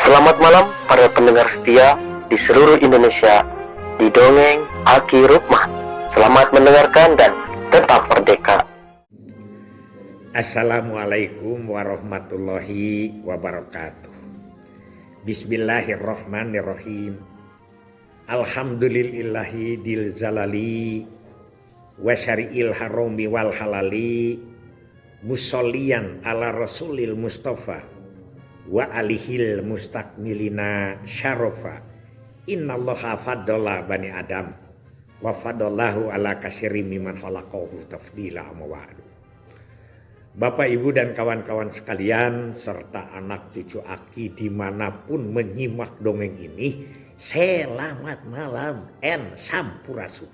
Selamat malam para pendengar setia di seluruh Indonesia di Dongeng Aki Rukman. Selamat mendengarkan dan tetap merdeka. Assalamualaikum warahmatullahi wabarakatuh. Bismillahirrahmanirrahim. Alhamdulillahi dil zalali wa syari'il harami wal halali musolliyan ala rasulil mustafa wa alihil mustakmilina syarofa. Innallaha faddala bani adam wa faddallahu ala kasyiri mimman khalaqahu tafdila amwa'adu. Bapak, Ibu, dan kawan-kawan sekalian serta anak cucu Aki dimanapun menyimak dongeng ini, selamat malam and sampurasun.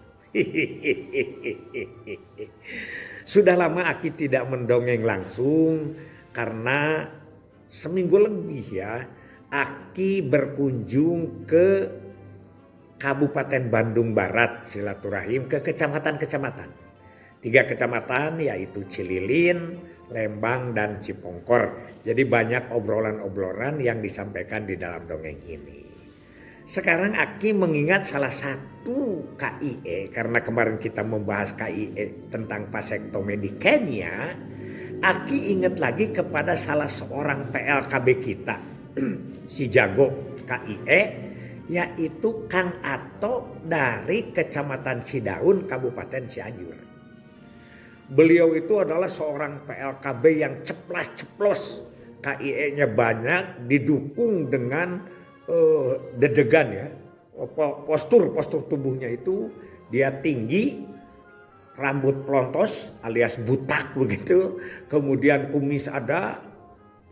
Sudah lama Aki tidak mendongeng langsung karena seminggu lebih ya Aki berkunjung ke Kabupaten Bandung Barat silaturahim ke kecamatan-kecamatan. 3 kecamatan yaitu Cililin, Lembang, dan Cipongkor. Jadi banyak obrolan-obrolan yang disampaikan di dalam dongeng ini. Sekarang Aki mengingat salah satu KIE karena kemarin kita membahas KIE tentang vasektomi di Kenya. Aki ingat lagi kepada salah seorang PLKB kita, si jago KIE, yaitu Kang Ato dari Kecamatan Cidaun, Kabupaten Cianjur. Beliau itu adalah seorang PLKB yang ceplas-ceplos, KIE-nya banyak, didukung dengan dedegan ya, postur tubuhnya itu dia tinggi, rambut pelontos alias butak begitu, kemudian kumis ada,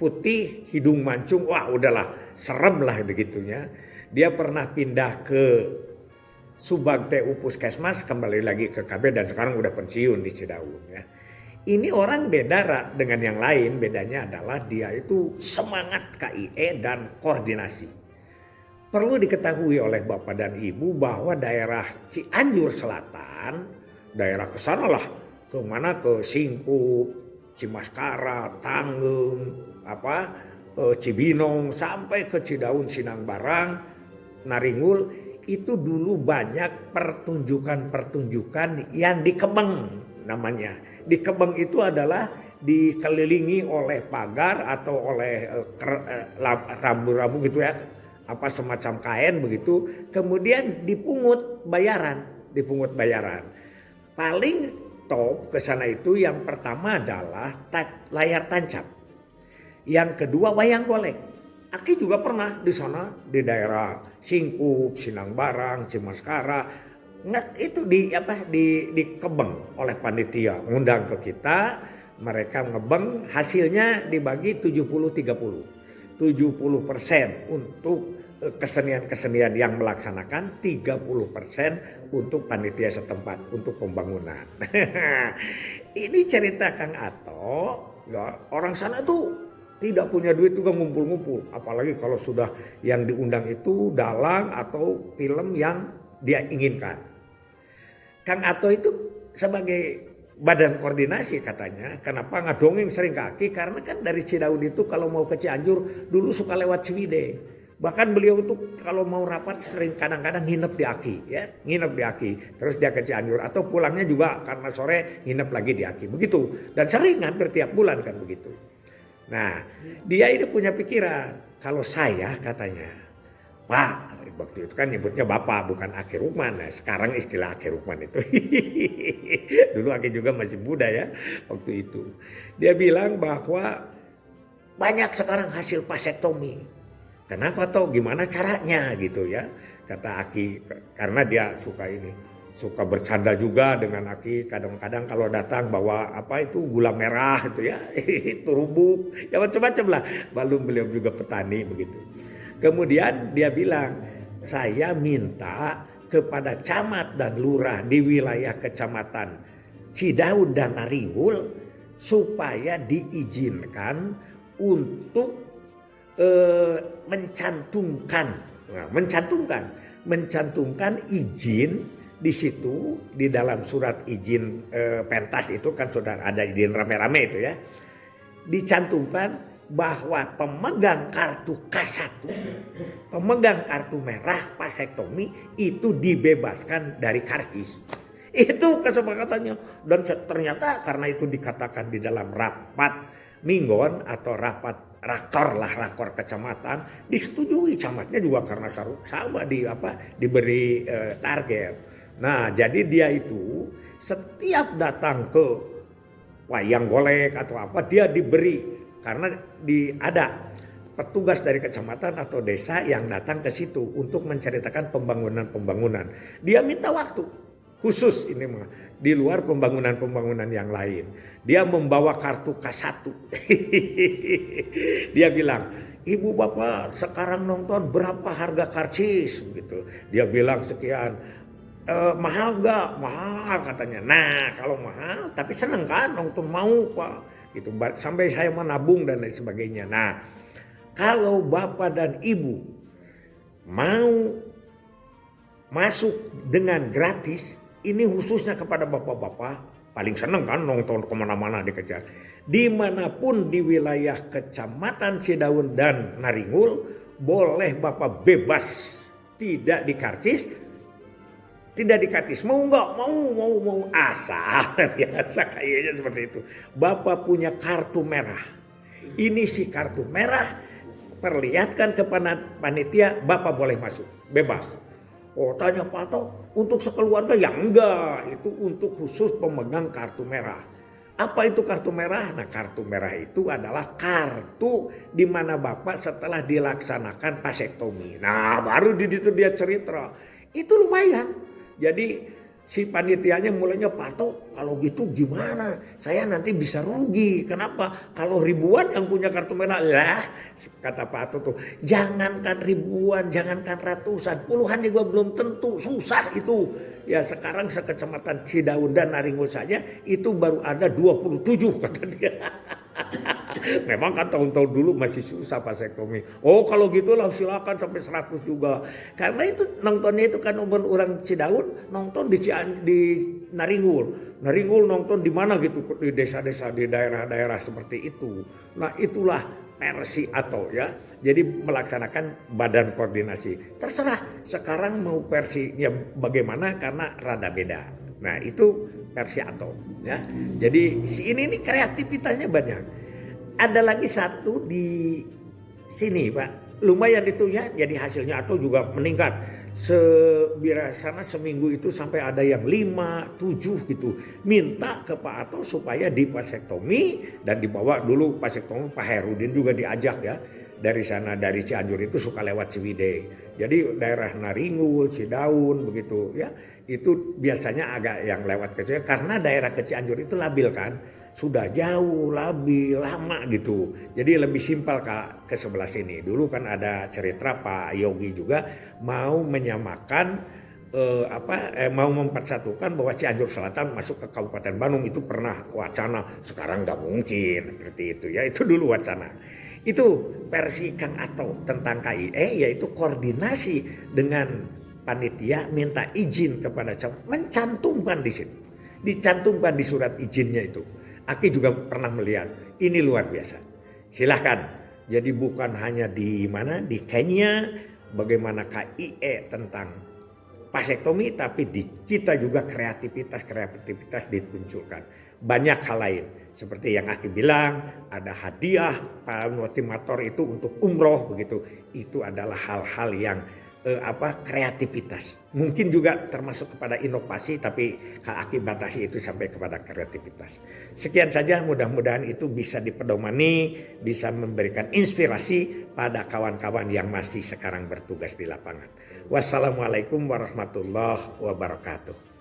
putih, hidung mancung, wah udahlah serem lah begitunya. Dia pernah pindah ke Subag TU Puskesmas, kembali lagi ke KB dan sekarang udah pensiun di Cidaun ya. Ini orang beda dengan yang lain, bedanya adalah dia itu semangat KIE dan koordinasi. Perlu diketahui oleh Bapak dan Ibu bahwa daerah Cianjur Selatan, daerah ke sana lah, ke mana, ke Singkup, Cimaskara, Tanggeng, Cibinong sampai ke Cidaun, Sinangbarang, Naringul. Itu dulu banyak pertunjukan-pertunjukan yang di Kebeng namanya. Di Kebeng itu adalah dikelilingi oleh pagar atau oleh rambu-rambu gitu ya, apa semacam kain begitu. Kemudian dipungut bayaran. Paling top ke sana itu yang pertama adalah layar tancap. Yang kedua wayang golek. Aki juga pernah di sana di daerah Singkup, Sinangbarang, Cimaskara. Itu di Kebeng oleh panitia ngundang ke kita, mereka ngebeng, hasilnya dibagi 70-30. 70% untuk kesenian-kesenian yang melaksanakan, 30% untuk panitia setempat untuk pembangunan. Ini cerita Kang Ato, ya, orang sana tuh tidak punya duit juga ngumpul-ngumpul. Apalagi kalau sudah yang diundang itu dalang atau film yang dia inginkan. Kang Ato itu sebagai badan koordinasi katanya. Kenapa ngadongeng sering ke Aki? Karena kan dari Cidaun itu kalau mau ke Cianjur dulu suka lewat Ciwidey. Bahkan beliau itu kalau mau rapat sering kadang-kadang nginep di Aki. Ya, nginep di Aki. Terus dia ke Cianjur. Atau pulangnya juga karena sore nginep lagi di Aki. Begitu. Dan sering hampir tiap bulan kan begitu. Nah, dia ini punya pikiran, kalau saya katanya, Pak, waktu itu kan nyebutnya Bapak bukan Aki Rukman. Nah, sekarang istilah Aki Rukman itu. Dulu Aki juga masih muda ya waktu itu. Dia bilang bahwa banyak sekarang hasil vasektomi. Kenapa toh? Gimana caranya gitu ya? Kata Aki, karena dia suka bercanda juga dengan Aki. Kadang-kadang kalau datang bawa gula merah itu ya, itu rubuk, ya macam-macam lah. Belum beliau juga petani begitu. Kemudian dia bilang, saya minta kepada camat dan lurah di wilayah kecamatan Cidaun dan Naringul supaya diizinkan untuk mencantumkan izin. Di situ di dalam surat izin pentas itu kan sudah ada izin rame-rame itu ya, dicantumkan bahwa pemegang kartu K1, pemegang kartu merah vasektomi itu dibebaskan dari karcis. Itu kesepakatannya. Dan ternyata karena itu dikatakan di dalam rapat minggon atau rapat rakor kecamatan, disetujui camatnya juga karena sama diberi target. Nah, jadi dia itu setiap datang ke wayang golek atau apa, dia diberi, karena ada petugas dari kecamatan atau desa yang datang ke situ untuk menceritakan pembangunan. Dia minta waktu khusus ini mah, di luar pembangunan yang lain. Dia membawa kartu K1. Dia bilang, "Ibu bapak sekarang nonton berapa harga karcis?" Gitu. Dia bilang sekian. Mahal gak? Mahal katanya. Nah, kalau mahal tapi seneng kan nonton, mau pak gitu, sampai saya menabung dan lain sebagainya. Nah, kalau bapak dan ibu mau masuk dengan gratis, ini khususnya kepada bapak-bapak, paling seneng kan nonton kemana-mana dikejar. Dimanapun di wilayah Kecamatan Cidaun dan Naringul, boleh bapak bebas, tidak dikarcis, mau nggak? Mau asal biasa kayaknya seperti itu. Bapak punya kartu merah, ini si kartu merah, perlihatkan kepada panitia, bapak boleh masuk, bebas. Oh, tanya Pak Ato, untuk sekeluarga? Ya enggak, itu untuk khusus pemegang kartu merah. Apa itu kartu merah? Nah, kartu merah itu adalah kartu di mana bapak setelah dilaksanakan vasektomi. Nah, baru di situ dia cerita. Itu lumayan. Jadi si panitianya mulainya, "Pak Ato, kalau gitu gimana? Saya nanti bisa rugi. Kenapa? Kalau ribuan yang punya kartu merah." Lah, kata Pak Ato tuh, jangankan ribuan, jangankan ratusan, puluhan juga belum tentu, susah itu. Ya sekarang sekecamatan Cidaun dan Naringul saja itu baru ada 27 kata dia. Memang kan tahun-tahun dulu masih susah vasektomi. Oh, kalau gitulah silakan sampai 100 juga. Karena itu nontonnya itu kan orang Cidaun nonton di Naringul. Naringul nonton di mana gitu, di desa-desa, di daerah-daerah seperti itu. Nah, itulah versi Ato ya. Jadi melaksanakan badan koordinasi. Terserah sekarang mau versinya bagaimana karena rada beda. Nah, itu versi Ato ya. Jadi si ini kreativitasnya banyak. Ada lagi satu di sini Pak, lumayan itu ya, jadi hasilnya Ato juga meningkat. Biasanya seminggu itu sampai ada yang 5, 7 gitu. Minta ke Pak Ato supaya divasektomi dan dibawa dulu vasektomi. Pak Herudin juga diajak ya. Dari sana, dari Cianjur itu suka lewat Ciwidey. Jadi daerah Naringul, Cidaun begitu ya. Itu biasanya agak yang lewat ke Cianjur karena daerah ke Cianjur itu labil kan. Sudah jauh, labil, lama gitu. Jadi lebih simpel ke sebelah sini. Dulu kan ada cerita Pak Yogi juga mau menyamakan mau mempersatukan bahwa Cianjur Selatan masuk ke Kabupaten Bandung. Itu pernah wacana, sekarang nggak mungkin seperti itu ya. Itu dulu wacana. Itu versi Kang Ato tentang KIE, yaitu koordinasi dengan panitia, minta izin kepada camat, mencantumkan di situ, dicantumkan di surat izinnya itu. Aki juga pernah melihat, ini luar biasa. Silahkan. Jadi bukan hanya di Kenya, bagaimana KIE tentang vasektomi, tapi di kita juga kreativitas dimunculkan. Banyak hal lain. Seperti yang Aki bilang, ada hadiah para motivator itu untuk umroh begitu. Itu adalah hal-hal yang kreativitas. Mungkin juga termasuk kepada inovasi, tapi Kak Aki batasi itu sampai kepada kreativitas. Sekian saja, mudah-mudahan itu bisa dipedomani, bisa memberikan inspirasi pada kawan-kawan yang masih sekarang bertugas di lapangan. Wassalamualaikum warahmatullahi wabarakatuh.